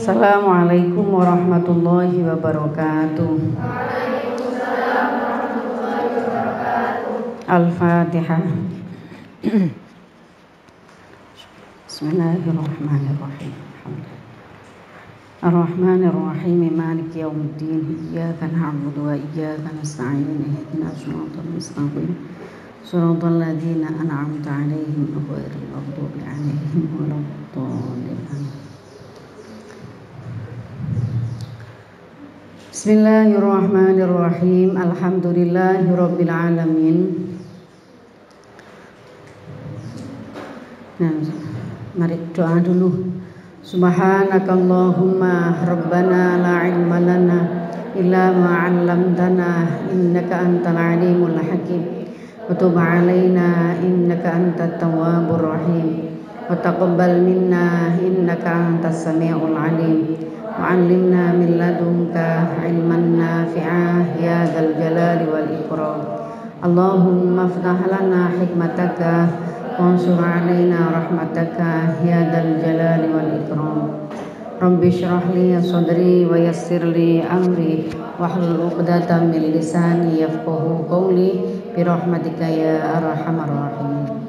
Assalamualaikum warahmatullahi wabarakatuh. Al-Fatihah. Bismillahirrahmanirrahim. Ar-Rahmanir-Rahim. Maliki yaumiddin. Iyyaka na'budu wa iyyaka nasta'in. Ihdinas siratal mustaqim. Shiratal ladzina an'amta 'alaihim ghairil maghdubi 'alaihim waladdallin. Bismillahirrahmanirrahim. Alhamdulillahirabbil alamin. Nah, mari doa dulu. Subhanakallahumma rabbana la ilma lana illa ma 'allamtana innaka antal alimul hakim. Wa tub 'alaina innaka antat tawwabur rahim. Wa taqabbal minna innaka antas samiul alim. Wa'allimna min ladunka ilman nafi'ah ya dzal jalali wal ikram. Allahumma iftah lana hikmataka wansur 'alaina rahmataka ya dzal jalali wal ikram. Rabbi shrah li sadri wa yassir li amri wahlul 'uqdatam min lisani yafqahu qawli bi rahmatika ya arhamar rahimin.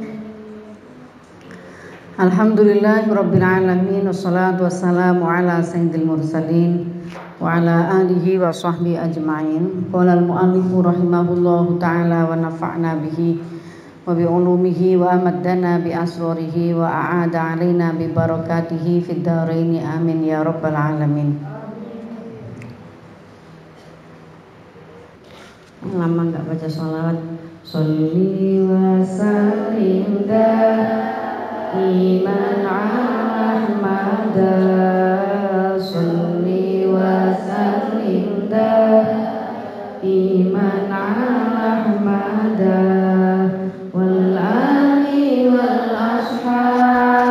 Alhamdulillahirabbil alamin. Wassalatu wassalamu ala sayyidil mursalin wa ala alihi wa sahbihi ajma'in. Qala al-mu'allifu rahimahullahu ta'ala wa nafa'na bihi wa bi ulumihi wa amaddana bi asrarihi wa a'ada alaina bi barakatihi fid dharain amin ya rabbal alamin. Lama enggak baca sholawat. Sholli wa sallim iman Ahmad, sholli wa sallim iman Ahmad wal ali wal ashabi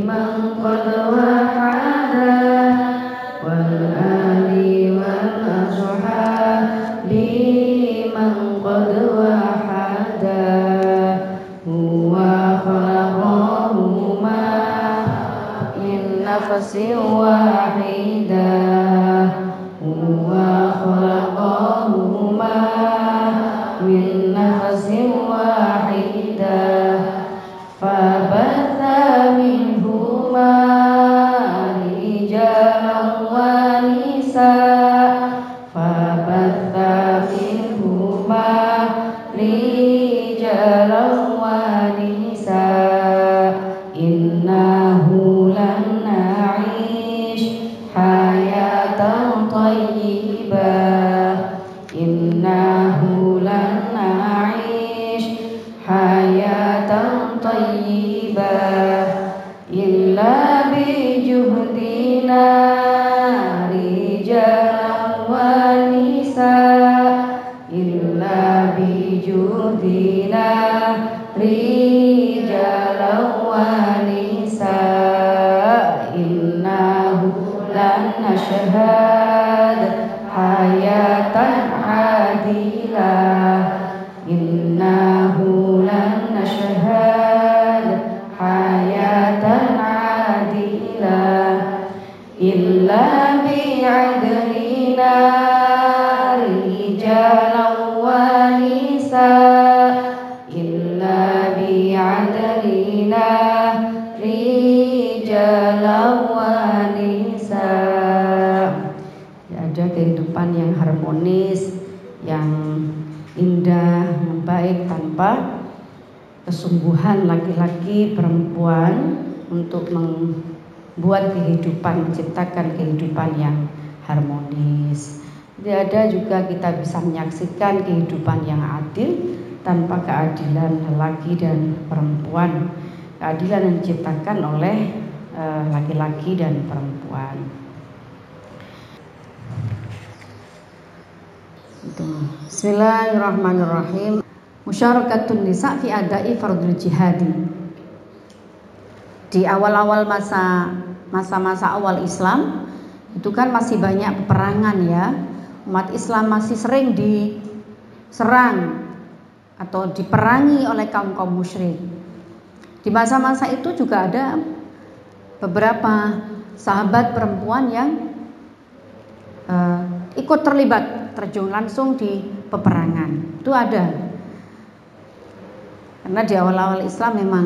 man qad wahada wal ali wal ashabi man qad wahada huwa nafsin wahidah huwa khalaqahuma min nafsin wahidah fabatha minhuma rijalan wa nisaa fabatha minhuma rijalan wa nisaa innahu hayatan tayyibah innahu lan na'ish hayatan tayyibah illa bi juhdina rijalan wa nisaa illa bi juhdina rijalan wa nisaa innahu lan nashhad hayatan adilah innahu lan nashhad hayatan adilah illa bi'adlina rijalan wa nisaa illa bi'adlina rijalan wa ada kehidupan yang harmonis, yang indah, yang baik tanpa kesungguhan laki-laki perempuan untuk membuat kehidupan, menciptakan kehidupan yang harmonis. Tidak ada juga kita bisa menyaksikan kehidupan yang adil tanpa keadilan laki dan perempuan. Keadilan yang diciptakan oleh laki-laki dan perempuan. Bismillahirrahmanirrahim. Musyarakatun nisa fi adai fardul jihadi. Di awal-awal masa-masa awal Islam itu kan masih banyak peperangan ya. Umat Islam masih sering diserang atau diperangi oleh kaum-kaum musyrik. Di masa-masa itu juga ada beberapa sahabat perempuan yang ikut terlibat, terjun langsung di peperangan. Itu ada. Karena di awal-awal Islam memang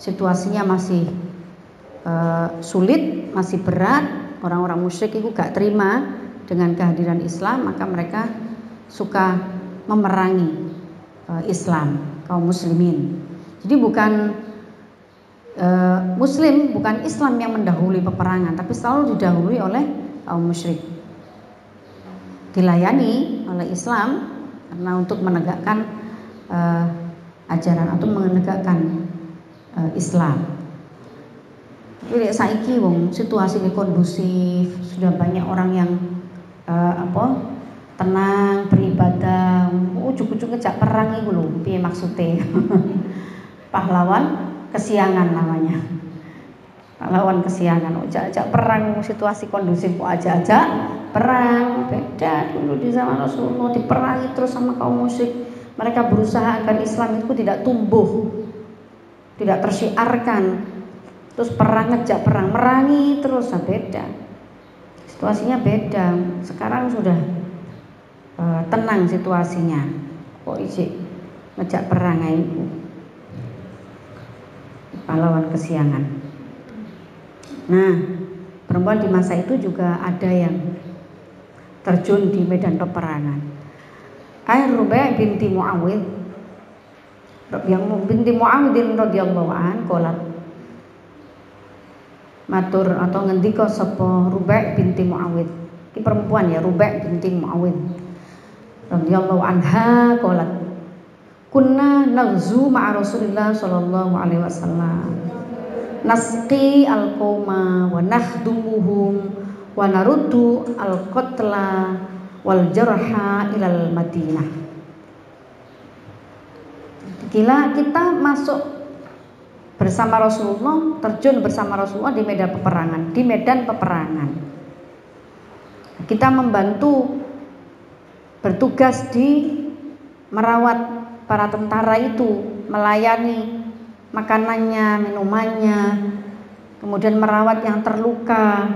situasinya masih sulit, masih berat. Orang-orang musyrik itu gak terima dengan kehadiran Islam, maka mereka suka memerangi Islam, kaum muslimin. Jadi bukan Muslim, bukan Islam yang mendahului peperangan, tapi selalu didahului oleh kaum musyrik. Dilayani oleh Islam karena untuk menegakkan ajaran atau menegakkan Islam. Jadi saiki wong situasi kondusif, sudah banyak orang yang tenang beribadah, ujug-ujug ngejak perang iku lho, piye maksudnya? Pahlawan kesiangan namanya. Pahlawan kesiangan, ojak-ojak perang, situasi kondusif kok ajak-ajak perang. Beda dulu di zaman Rasulullah, diperangi terus sama kaum musyrik. Mereka berusaha agar Islam itu tidak tumbuh, tidak tersiarkan. Terus perang, ngejak perang, merangi terus, beda. Situasinya beda. Sekarang sudah tenang situasinya. Kok isi ngejak perang itu pahlawan kesiangan. Nah, perempuan di masa itu juga ada yang terjun di medan peperangan. Rubai binti Muawid, yang binti Muawidin radhiyallahu an qalat matur atau ngendika sapa Rubai binti Muawid. Ini perempuan ya, Rubai binti Muawid radhiyallahu anha qalat kunna naghzu ma'a Rasulillah sallallahu alaihi wasallam nasqi al-qauma wa nakhdumuhum wa naruddu al-qatla wal jarha ilal Madinah. Gila, kita masuk bersama Rasulullah, terjun bersama Rasulullah di medan peperangan. Kita membantu, bertugas di merawat para tentara itu, melayani makanannya, minumannya, kemudian merawat yang terluka,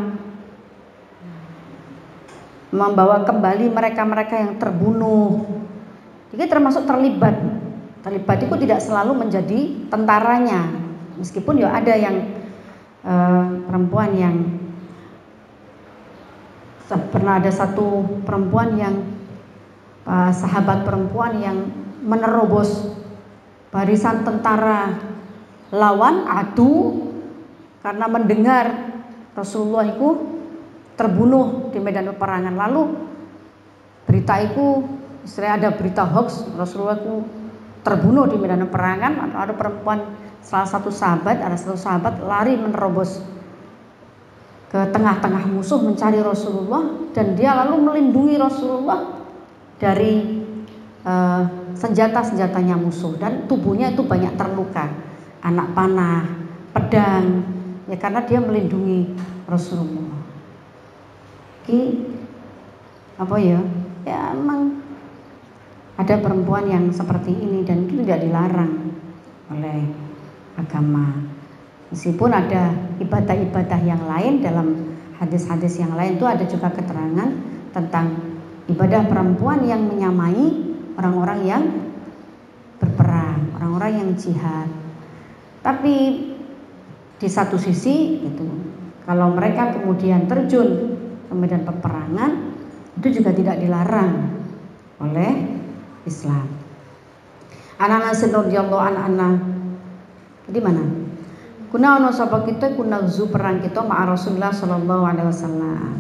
membawa kembali mereka-mereka yang terbunuh. Jadi termasuk terlibat. Terlibat itu tidak selalu menjadi tentaranya, meskipun ya ada yang perempuan yang pernah ada satu perempuan yang sahabat perempuan yang menerobos barisan tentara lawan adu karena mendengar Rasulullah itu terbunuh di medan peperangan. Lalu berita itu, istilahnya ada berita hoax, Rasulullah itu terbunuh di medan peperangan. Ada perempuan, ada satu sahabat lari menerobos ke tengah-tengah musuh mencari Rasulullah, dan dia lalu melindungi Rasulullah dari senjata-senjatanya musuh, dan tubuhnya itu banyak terluka, anak panah, pedang, ya karena dia melindungi Rasulullah. Ya emang ada perempuan yang seperti ini, dan itu tidak dilarang oleh agama. Meskipun ada ibadah-ibadah yang lain, dalam hadis-hadis yang lain itu ada juga keterangan tentang ibadah perempuan yang menyamai orang-orang yang berperang, orang-orang yang jihad. Tapi di satu sisi itu, kalau mereka kemudian terjun ke medan peperangan, itu juga tidak dilarang oleh Islam. Anak-anak radhiyallahu anha di mana? Kuna ono sapa kita zu perang kita ma'a Rasulullah sallallahu alaihi wasallam.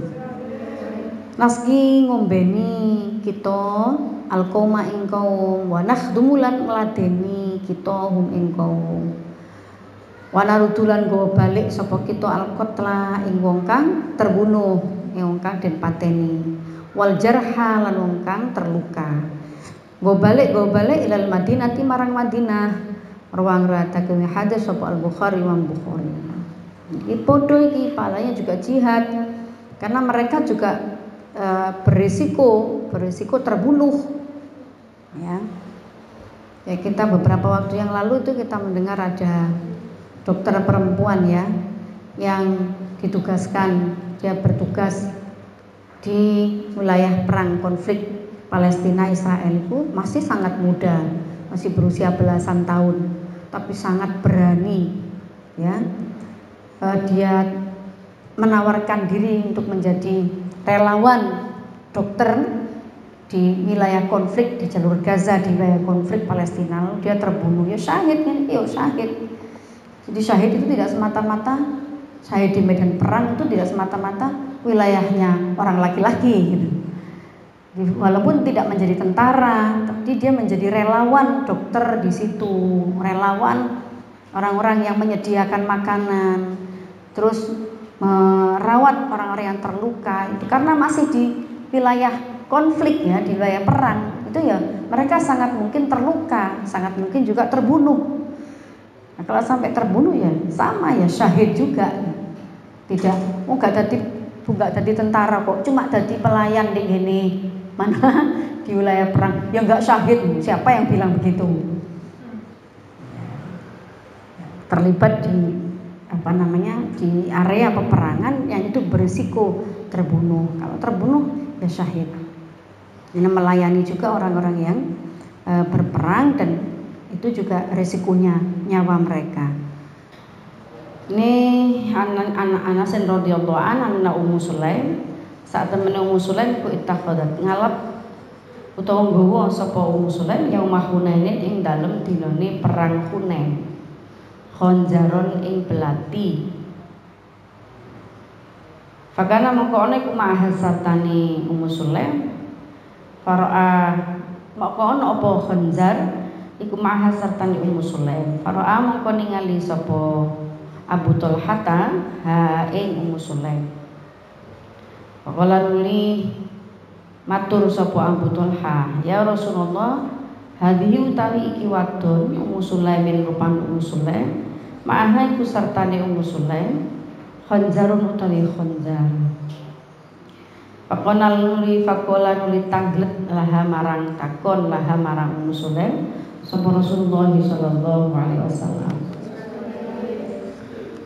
Naski ngombeni kita al-qauma ing kaum wa nakhdumulan meladeni kita hum ing kaum. Wa narudulan go balik sapa kita al-qatla ing wong kang terbunuh, ing wong kang den pateni. Wal jarha lan wong kang terluka. Go balik ilal Madinah marang Madinah. Ruang ratakeun hadis sapa Al-Bukhari Imam Bukhari. Iki padha iki palanya juga jihad, karena mereka juga berisiko terbunuh. Ya, kita beberapa waktu yang lalu itu kita mendengar ada dokter perempuan ya yang ditugaskan, dia bertugas di wilayah perang konflik Palestina Israel itu masih sangat muda, masih berusia belasan tahun, tapi sangat berani ya. Dia menawarkan diri untuk menjadi relawan dokter di wilayah konflik di jalur Gaza, di wilayah konflik Palestina. Lalu dia terbunuh, ya syahid kan, ya syahid. Jadi syahid itu tidak semata-mata syahid di medan perang, itu tidak semata-mata wilayahnya orang laki-laki gitu. Walaupun tidak menjadi tentara, tapi dia menjadi relawan dokter di situ, relawan orang-orang yang menyediakan makanan, terus merawat orang-orang yang terluka. Itu karena masih di wilayah konflik ya, di wilayah perang, itu ya mereka sangat mungkin terluka, sangat mungkin juga terbunuh. Nah, kalau sampai terbunuh ya sama ya syahid juga. Tidak, enggak jadi tentara kok, cuma jadi pelayan di gini. Mana di wilayah perang ya enggak syahid. Siapa yang bilang begitu? Terlibat di di area peperangan yang itu berisiko terbunuh. Kalau terbunuh ya syahid. Ini melayani juga orang-orang yang berperang, dan itu juga risikonya nyawa mereka. Ini Anas radhiyallahu anha Ummu Sulaim, saat temene Ummu Sulaim ku itakhadat ngalap utawa nggawa sapa Ummu Sulaim yaumah Hunain ing dalem dinane perang Hunain. Khonjaron ing belati. Fakana mongko ana iku mahasatani Ummu Sulaim. Faraa mongko ana apa khonjar iku mahasatani Ummu Sulaim. Faraa mongko ningali sapa Abu Talhata ha ing Ummu Sulaim. Faqala nuli matur sapa Abu Talha, ya Rasulullah, hadhihi utawi iki wadon Ummu Sulaimin rupan Ummu Sulaim, ma'aha iku sartane Ummu Sulaim, khonjarun utawi khonjar. Faqala nuli tanglet laha marang takon laha marang Ummu Sulaim sapa Rasulullah sallallahu alaihi wasallam.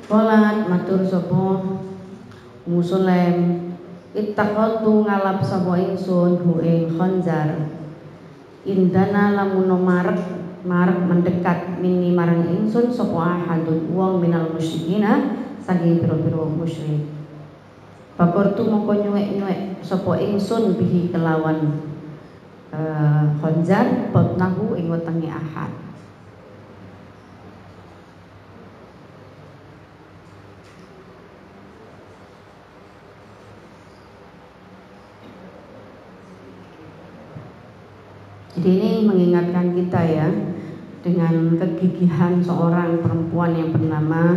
Qalat matur sapa Ummu Sulaim, ittaqaltu ngalap sapa ingsun hu ing khonjar. Indana lamun marek mendekat mini marang ingsun sapa ahadun wong minal musyrikina saking pira-pira musyrik. Bakortu mongko nyuwek sapa ingsun bihi kelawan khonjar batnahu ing wetenge ahad. Jadi ini mengingatkan kita ya, dengan kegigihan seorang perempuan yang bernama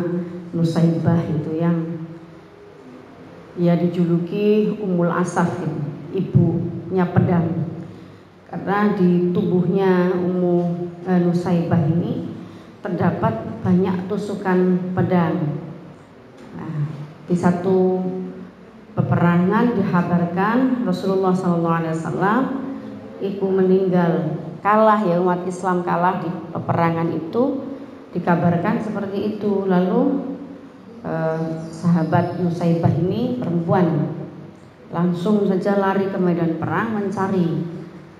Nusaibah itu, yang ia dijuluki Ummul Asaf, ibunya pedang, karena di tubuhnya Ummu Nusaibah ini terdapat banyak tusukan pedang. Nah, di satu peperangan dikabarkan Rasulullah SAW iku meninggal, kalah ya, umat Islam kalah di peperangan itu, dikabarkan seperti itu. Lalu sahabat Nusaibah ini perempuan langsung saja lari ke medan perang mencari,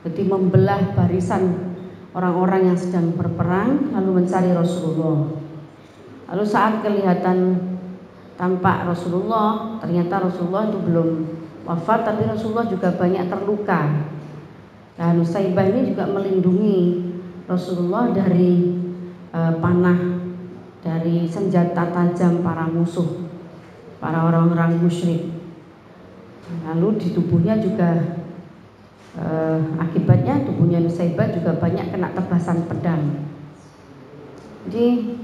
jadi membelah barisan orang-orang yang sedang berperang lalu mencari Rasulullah. Lalu saat kelihatan tampak Rasulullah, ternyata Rasulullah itu belum wafat, tapi Rasulullah juga banyak terluka. Nah, Nusaibah ini juga melindungi Rasulullah dari panah, dari senjata tajam para musuh, para orang-orang musyrik. Lalu di tubuhnya juga akibatnya tubuhnya Nusaibah juga banyak kena tebasan pedang. Jadi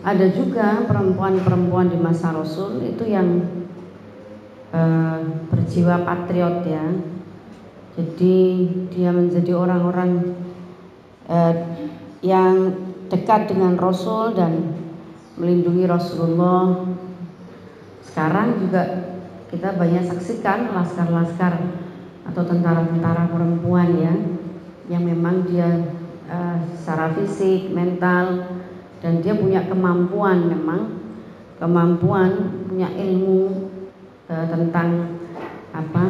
ada juga perempuan-perempuan di masa Rasul itu yang berjiwa patriot ya. Jadi dia menjadi orang-orang yang dekat dengan Rasul dan melindungi Rasulullah. Sekarang juga kita banyak saksikan laskar-laskar atau tentara-tentara perempuan ya, yang memang dia secara fisik, mental, dan dia punya kemampuan punya ilmu tentang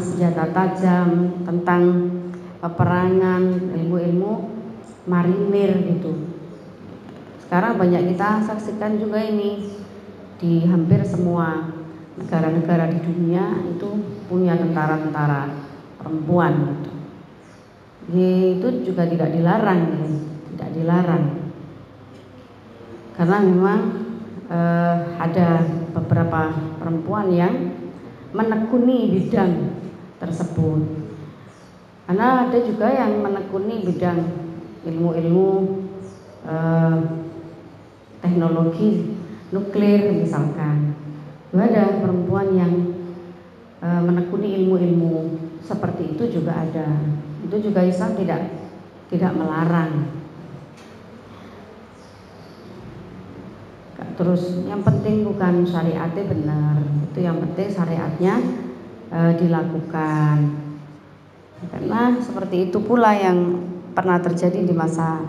senjata tajam, tentang peperangan, ilmu-ilmu marinir gitu. Sekarang banyak kita saksikan juga ini di hampir semua negara-negara di dunia itu punya tentara-tentara perempuan gitu. Itu juga tidak dilarang ya, tidak dilarang. Karena memang ada beberapa perempuan yang menekuni bidang tersebut. Karena ada juga yang menekuni bidang ilmu-ilmu teknologi nuklir misalkan. Ada perempuan yang menekuni ilmu-ilmu seperti itu juga ada. Itu juga Islam tidak melarang. Terus yang penting bukan syariatnya benar, itu yang penting syariatnya dilakukan. Karena seperti itu pula yang pernah terjadi di masa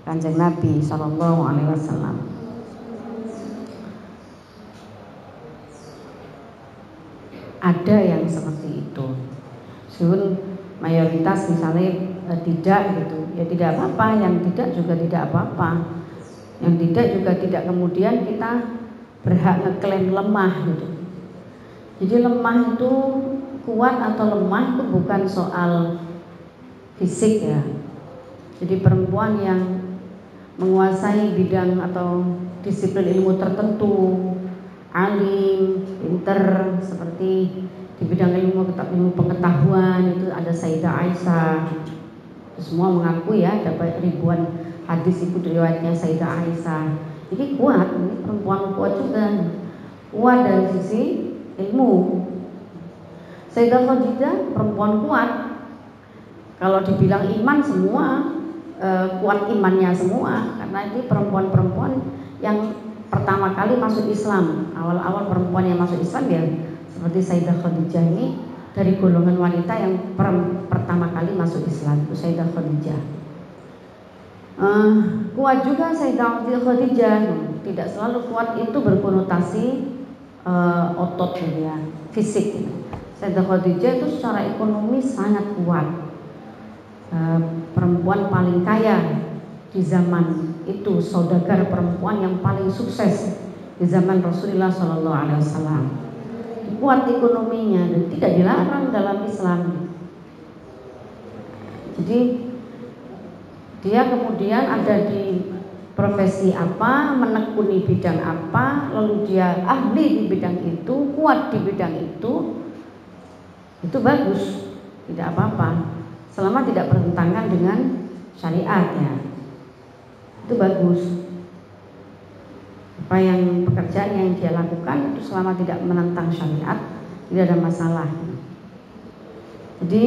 Kanjeng Nabi Shallallahu Alaihi Wasallam. Ada yang seperti itu. Meskipun mayoritas misalnya tidak gitu, ya tidak apa-apa. Yang tidak juga tidak apa-apa. Yang tidak juga tidak kemudian kita berhak ngeklaim lemah gitu. Jadi lemah itu kuat atau lemah itu bukan soal fisik ya. Jadi perempuan yang menguasai bidang atau disiplin ilmu tertentu, alim, pinter, seperti di bidang ilmu pengetahuan itu ada Sayyidah Aisyah. Semua mengaku ya, dapat ribuan hadis itu riwayatnya Sayyidah Aisyah. Jadi kuat, ini perempuan kuat juga, kuat dari sisi ilmu. Sayyidah Khadijah perempuan kuat. Kalau dibilang iman semua kuat imannya semua, karena ini perempuan-perempuan yang pertama kali masuk Islam. Awal-awal perempuan yang masuk Islam ya seperti Sayyidah Khadijah ini dari golongan wanita yang pertama kali masuk Islam, itu Sayyidah Khadijah. Kuat juga Sayyidah Khadijah. Tidak selalu kuat itu berkonotasi otot ya, fisik. Sayyidah Khadijah itu secara ekonomi sangat kuat. Perempuan paling kaya di zaman itu, saudagar perempuan yang paling sukses di zaman Rasulullah Shallallahu Alaihi Wasallam. Kuat ekonominya dan tidak dilarang dalam Islam. Jadi dia kemudian ada di profesi apa, menekuni bidang apa, lalu dia ahli di bidang itu, kuat di bidang itu bagus, tidak apa-apa. Selama tidak bertentangan dengan syariat ya, itu bagus. Apa yang pekerjaan yang dia lakukan itu selama tidak menentang syariat tidak ada masalah. Jadi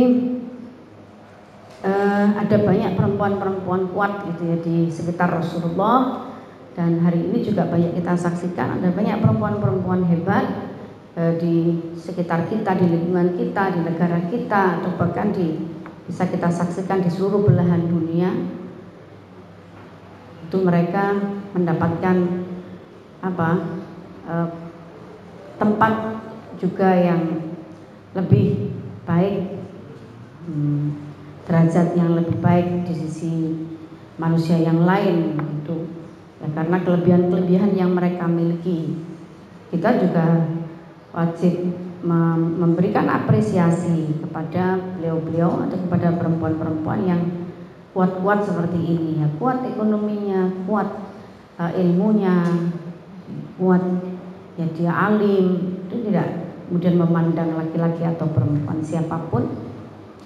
ada banyak perempuan-perempuan kuat gitu ya di sekitar Rasulullah, dan hari ini juga banyak kita saksikan ada banyak perempuan-perempuan hebat di sekitar kita, di lingkungan kita, di negara kita, atau bahkan bisa kita saksikan di seluruh belahan dunia. Itu mereka mendapatkan tempat juga yang lebih baik, derajat yang lebih baik di sisi manusia yang lain gitu ya, karena kelebihan-kelebihan yang mereka miliki. Kita juga wajib memberikan apresiasi kepada beliau-beliau atau kepada perempuan-perempuan yang kuat-kuat seperti ini ya, kuat ekonominya, kuat ilmunya, kuat ya, dia alim. Itu tidak kemudian memandang laki-laki atau perempuan, siapapun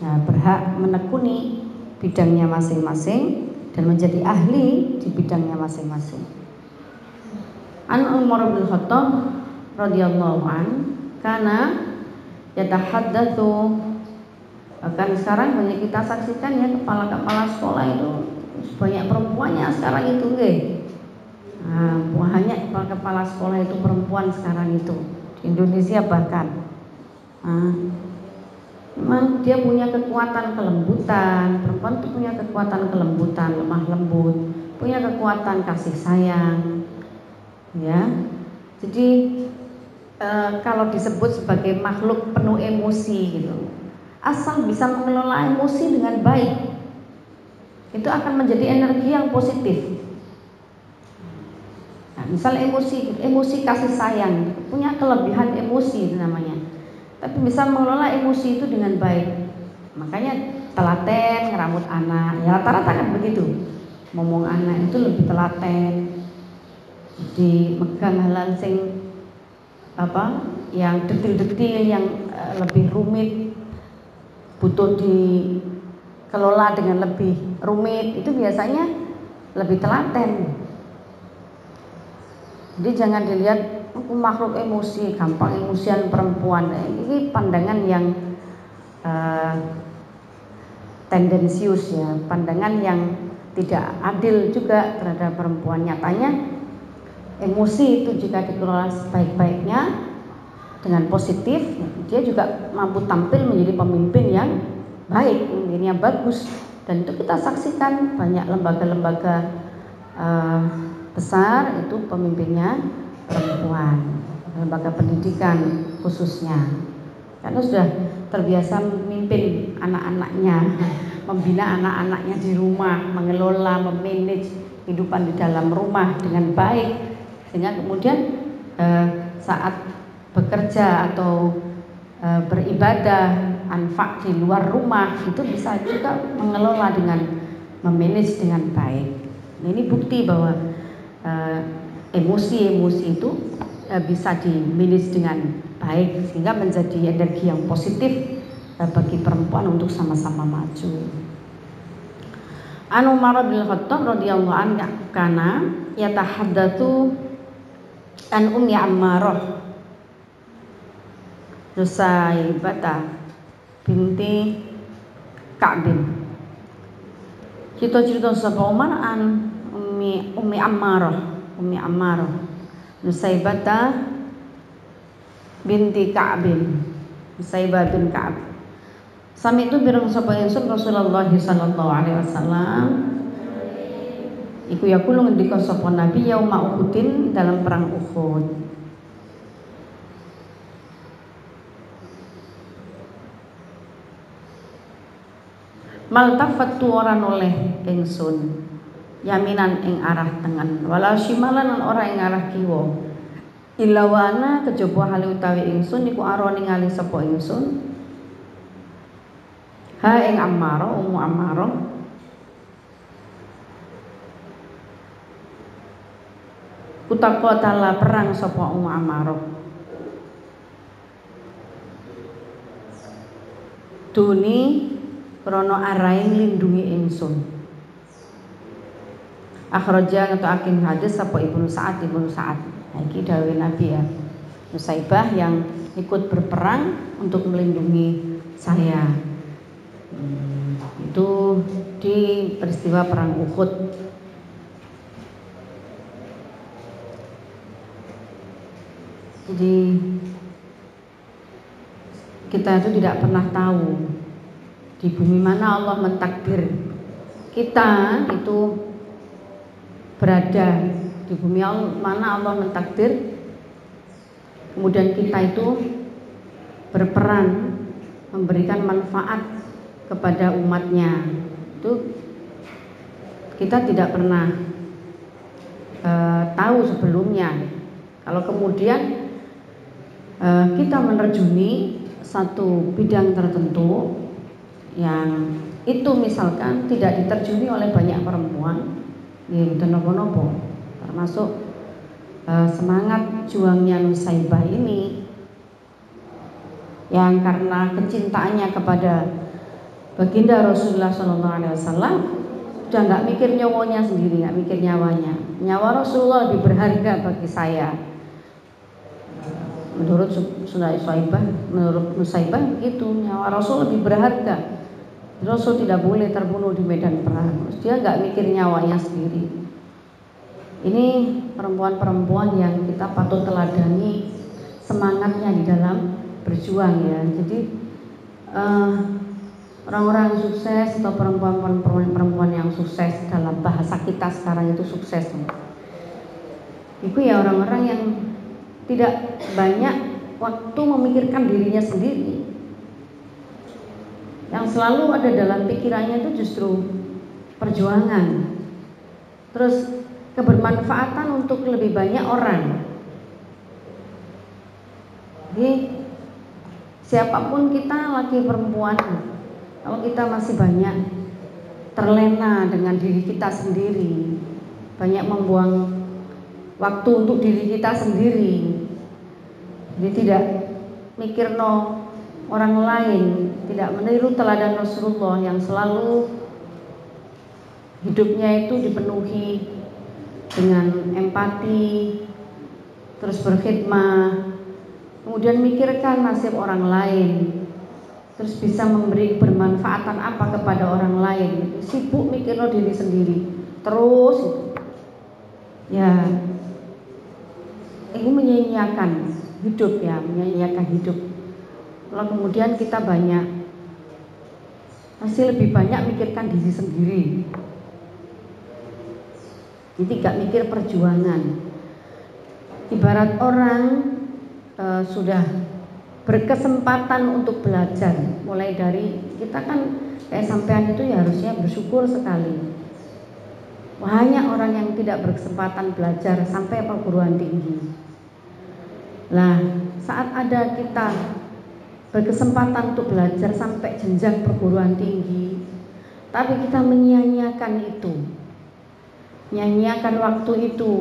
berhak menekuni bidangnya masing-masing dan menjadi ahli di bidangnya masing-masing. An Umar bin Khattab radhiyallahu an karena yatahaddatsu, bahkan sekarang banyak kita saksikan ya, kepala-kepala sekolah itu banyak perempuannya sekarang itu banyak kepala sekolah itu perempuan sekarang itu di Indonesia bahkan. Memang dia punya kekuatan kelembutan, perempuan itu punya kekuatan kelembutan, lemah lembut, punya kekuatan kasih sayang ya. Jadi kalau disebut sebagai makhluk penuh emosi gitu. Asal bisa mengelola emosi dengan baik, itu akan menjadi energi yang positif. Nah, misal emosi kasih sayang, punya kelebihan emosi itu namanya. Tapi bisa mengelola emosi itu dengan baik. Makanya telaten ngeramut anak. Ya rata-rata kan begitu. Ngomong anak itu lebih telaten. Jadi megang hal-hal yang detil-detil, yang lebih rumit, butuh dikelola dengan lebih rumit, itu biasanya lebih telaten. Jadi jangan dilihat aku makhluk emosi, gampang emosian perempuan. Ini pandangan yang tendensius ya, pandangan yang tidak adil juga terhadap perempuan. Nyatanya emosi itu jika dikelola sebaik-baiknya dengan positif, dia juga mampu tampil menjadi pemimpin yang baik, pemimpin yang bagus. Dan itu kita saksikan banyak lembaga-lembaga besar itu pemimpinnya perempuan, lembaga pendidikan khususnya, karena sudah terbiasa memimpin anak-anaknya, membina anak-anaknya di rumah, mengelola, memanage kehidupan di dalam rumah dengan baik, sehingga kemudian saat bekerja atau beribadah, anfak di luar rumah itu bisa juga mengelola dengan memanage dengan baik. Nah, ini bukti bahwa emosi-emosi itu bisa di-manage dengan baik sehingga menjadi energi yang positif bagi perempuan untuk sama-sama maju. An Umar bin Khattab radhiyallahu anhu kana yatahaddatsu an Ummi Ammarah Nusaybata binti Ka'bin. Cerita-cerita sapa Umar an Ummi Ammarah Nusaybata binti Ka'bin. Nusaybah bin Ka'b. Sami itu birang sapa ingsun Rasulullah sallallahu alaihi wasallam. Iku yaqulu ngendika sapa Nabi yauma Uhudin dalam perang Uhud. Maltafatu ora noleh ingsun yaminan ing arah tengen wala shimalan ora ing arah kiwa illa wa ana kejaba hale utawi ingsun iku aro ningali sapa ingsun ha ing Ammarah Ummu Ammarah kutakotala perang sapa Ummu Ammarah duni krono arahe nglindungi ingsun. Akhraja ngetoaken hadis sapa Ibnu Sa'ad. Nah, iki dawuh Nabi ya. Nusaibah yang ikut berperang untuk melindungi saya. Itu di peristiwa perang Uhud. Jadi kita itu tidak pernah tahu di bumi mana Allah mentakdir kita itu berada, di bumi mana Allah mentakdir kemudian kita itu berperan memberikan manfaat kepada umatnya. Itu kita tidak pernah tahu sebelumnya. Kalau kemudian kita menerjuni satu bidang tertentu yang itu misalkan tidak diterjuni oleh banyak perempuan, ya nopo-nopo, termasuk semangat juangnya Nusaibah ini yang karena kecintaannya kepada baginda Rasulullah SAW udah nggak mikir nyawanya sendiri, nggak mikir nyawanya. Nyawa Rasulullah lebih berharga bagi saya. Menurut Nusaibah begitu, nyawa Rasul lebih berharga. Rasul tidak boleh terbunuh di medan perang. Dia nggak mikir nyawanya sendiri. Ini perempuan-perempuan yang kita patut teladani semangatnya di dalam berjuang ya. Jadi orang-orang yang sukses atau perempuan yang sukses dalam bahasa kita sekarang itu sukses. Itu ya orang-orang yang tidak banyak waktu memikirkan dirinya sendiri. Yang selalu ada dalam pikirannya itu justru perjuangan, terus kebermanfaatan untuk lebih banyak orang. Jadi siapapun kita, laki perempuan, kalau kita masih banyak terlena dengan diri kita sendiri, banyak membuang waktu untuk diri kita sendiri, jadi tidak mikir orang lain, tidak meniru teladan Rasulullah yang selalu hidupnya itu dipenuhi dengan empati, terus berkhidmah, kemudian mikirkan nasib orang lain, terus bisa memberi bermanfaatan apa kepada orang lain. Sibuk mikir diri sendiri terus ya, itu menyanyiakan hidup ya, menyanyiakan hidup. Kalau kemudian kita masih lebih banyak mikirkan diri sendiri, jadi gak mikir perjuangan. Ibarat orang sudah berkesempatan untuk belajar, mulai dari kita kan kayak sampean itu ya harusnya bersyukur sekali. Banyak orang yang tidak berkesempatan belajar sampai perguruan tinggi. Nah, saat ada kita berkesempatan untuk belajar sampai jenjang perguruan tinggi, tapi kita menyia-nyiakan itu, menyia-nyiakan waktu itu,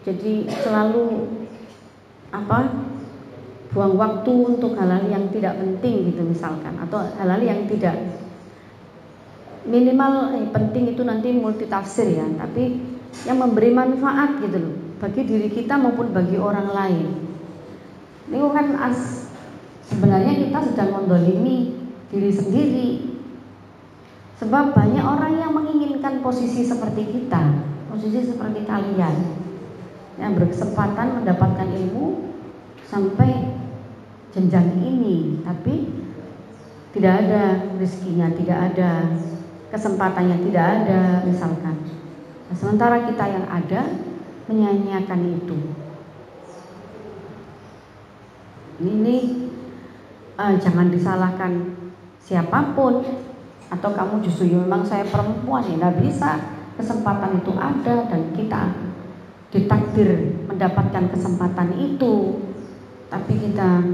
jadi selalu buang waktu untuk hal-hal yang tidak penting gitu misalkan, atau hal-hal yang tidak minimal penting itu nanti multitafsir ya, tapi yang memberi manfaat gitu loh, bagi diri kita maupun bagi orang lain. Ini kan sebenarnya kita sedang mendolimi diri sendiri, sebab banyak orang yang menginginkan posisi seperti kita, posisi seperti kalian yang berkesempatan mendapatkan ilmu sampai jenjang ini, tapi tidak ada rezekinya, tidak ada kesempatannya, tidak ada misalkan. Nah, sementara kita yang ada menyanyiakan itu. Ini jangan disalahkan siapapun, atau kamu justru memang saya perempuan ya nggak bisa, kesempatan itu ada dan kita ditakdir mendapatkan kesempatan itu, tapi kita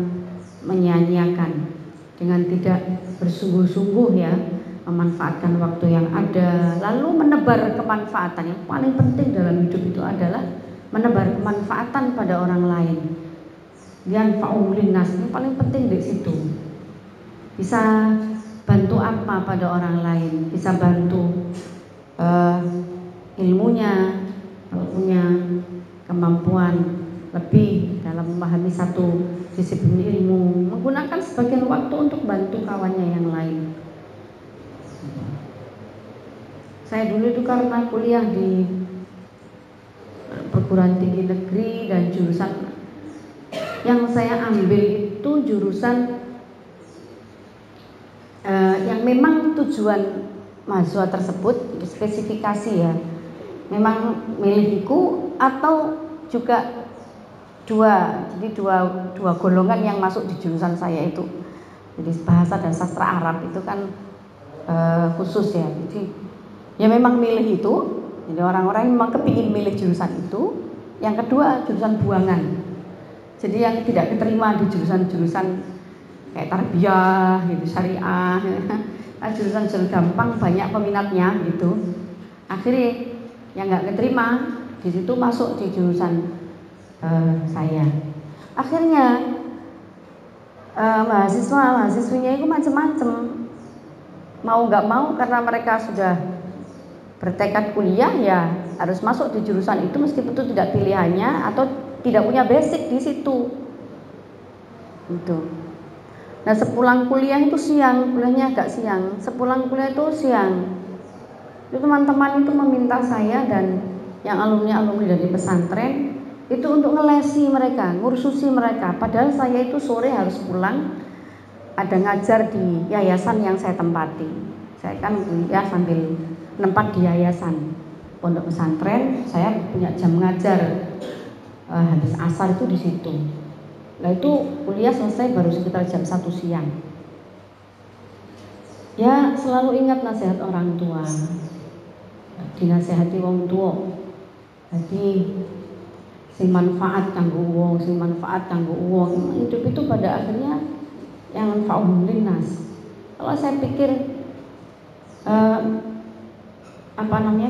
menyanyiakan dengan tidak bersungguh-sungguh ya, memanfaatkan waktu yang ada, lalu menebar kemanfaatan. Yang paling penting dalam hidup itu adalah menebar kemanfaatan pada orang lain. Yanfa'u linnas, ini paling penting di situ. Bisa bantu apa pada orang lain, bisa bantu ilmunya, kalau punya kemampuan lebih dalam memahami satu disiplin ilmu, menggunakan sebagian waktu untuk bantu kawannya yang lain. Saya dulu itu karena kuliah di perguruan tinggi negeri dan jurusan yang saya ambil itu jurusan yang memang tujuan mahasiswa tersebut spesifikasi ya, memang milikiku atau juga dua golongan yang masuk di jurusan saya itu. Jadi bahasa dan sastra Arab itu kan khusus ya. Jadi ya memang milih itu. Jadi orang-orang memang kepingin milih jurusan itu. Yang kedua jurusan buangan. Jadi yang tidak diterima di jurusan-jurusan kayak tarbiyah gitu, syariah, nah, jurusan-jurusan gampang banyak peminatnya gitu. Akhirnya yang nggak keterima di situ masuk di jurusan saya. Akhirnya mahasiswinya itu macam-macam, mau nggak mau karena mereka sudah bertekad kuliah ya harus masuk di jurusan itu meskipun itu tidak pilihannya atau tidak punya basic di situ. Gitu. Nah sepulang kuliah itu siang, kuliahnya agak siang. Sepulang kuliah itu siang, itu teman-teman itu meminta saya dan yang alumni dari pesantren itu untuk ngelesi mereka, ngursusi mereka. Padahal saya itu sore harus pulang, ada ngajar di yayasan yang saya tempati. Saya kan kuliah sambil nempat di yayasan pondok pesantren. Saya punya jam ngajar habis asar itu di situ. Nah itu kuliah selesai baru sekitar jam 1 siang. Ya selalu ingat nasihat orang tua, dinasehati wong tua. Jadi sing manfaat kanggo wong, sing manfaat kanggo wong. Hidup itu pada akhirnya yang manfaat linnas. Kalau saya pikir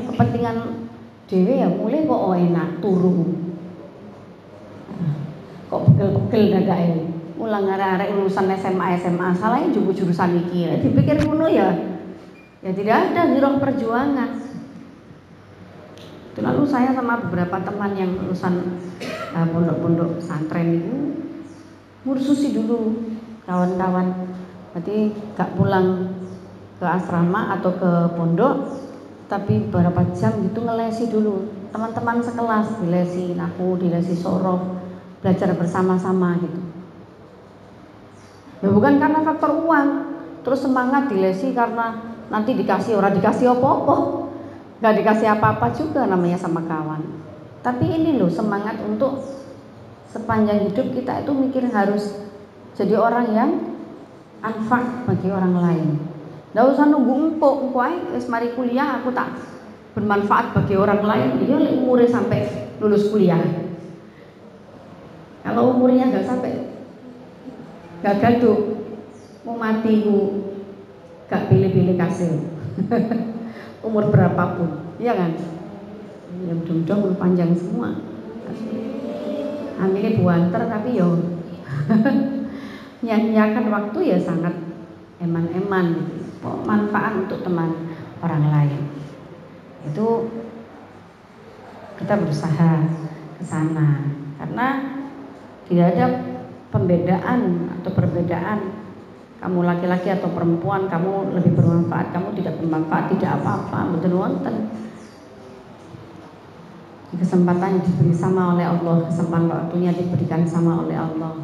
kepentingan dewe ya mulai kok enak turu. Kok pegel-pegel dadake. Mulang arek-arek lulusan SMA salahnya juga jurusan iki. Dipikir ngono ya. Ya tidak ada giroh perjuangan. Itu lalu saya sama beberapa teman yang lulusan pondok-pondok pesantren itu mursusi dulu kawan-kawan. Berarti gak pulang ke asrama atau ke pondok, tapi beberapa jam gitu ngelesi dulu. Teman-teman sekelas dilesi, aku dilesi sorof, belajar bersama-sama gitu. Ya bukan karena faktor uang, terus semangat dilesi karena nanti dikasih orang dikasih apa-apa, nggak dikasih apa-apa juga namanya sama kawan. Tapi ini loh semangat untuk sepanjang hidup kita itu mikir harus jadi orang yang anfak bagi orang lain. Nggak usah nunggu empuk aja, wis mari kuliah aku tak bermanfaat bagi orang lain. Iya umurnya sampai lulus kuliah. Kalau umurnya nggak sampai gagal tuh mau mati gak pilih-pilih kasih umur berapapun, iya kan? Ya mudah-mudahan panjang semua. Amin buanter tapi yo nyanyiakan waktu ya sangat eman-eman gitu. Manfaat untuk teman orang lain itu kita berusaha ke sana karena tidak ada pembedaan atau perbedaan kamu laki-laki atau perempuan, kamu lebih bermanfaat, kamu tidak bermanfaat, tidak apa-apa, betul wonten. Kesempatan yang diberi sama oleh Allah, kesempatan waktunya diberikan sama oleh Allah.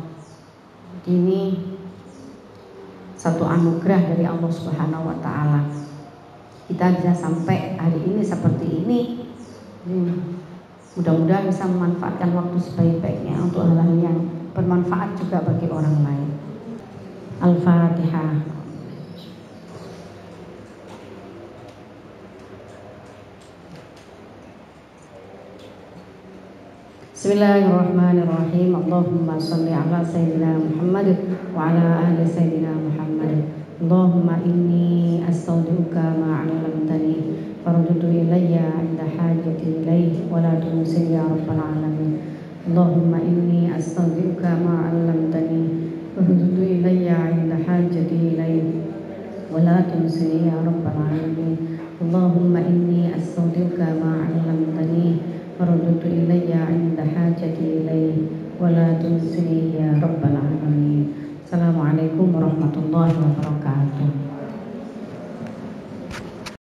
Ini satu anugerah dari Allah Subhanahu wa taala. Kita bisa sampai hari ini seperti ini. Mudah-mudahan bisa memanfaatkan waktu sebaik-baiknya untuk hal-hal yang bermanfaat juga bagi orang lain. Al-Fatihah. Bismillahirrahmanirrahim. Allahumma sholli ala sayyidina Muhammad wa ala ali sayyidina Muhammad. Allahumma inni astaudiuka ma 'allamtani faruddu ilayya 'inda hajati ilayhi wa la tunsi ya rabbal alamin. Allahumma inni astaudiuka ma 'allamtani faruddu ilayya 'inda hajati ilayhi wa la tunsi ya rabbal alamin. Allahumma inni astaudiuka ma 'allamtani faruddu ilayya 'inda hajati ilayhi wa la tunsi ya rabbal alamin. Assalamualaikum warahmatullahi wabarakatuh.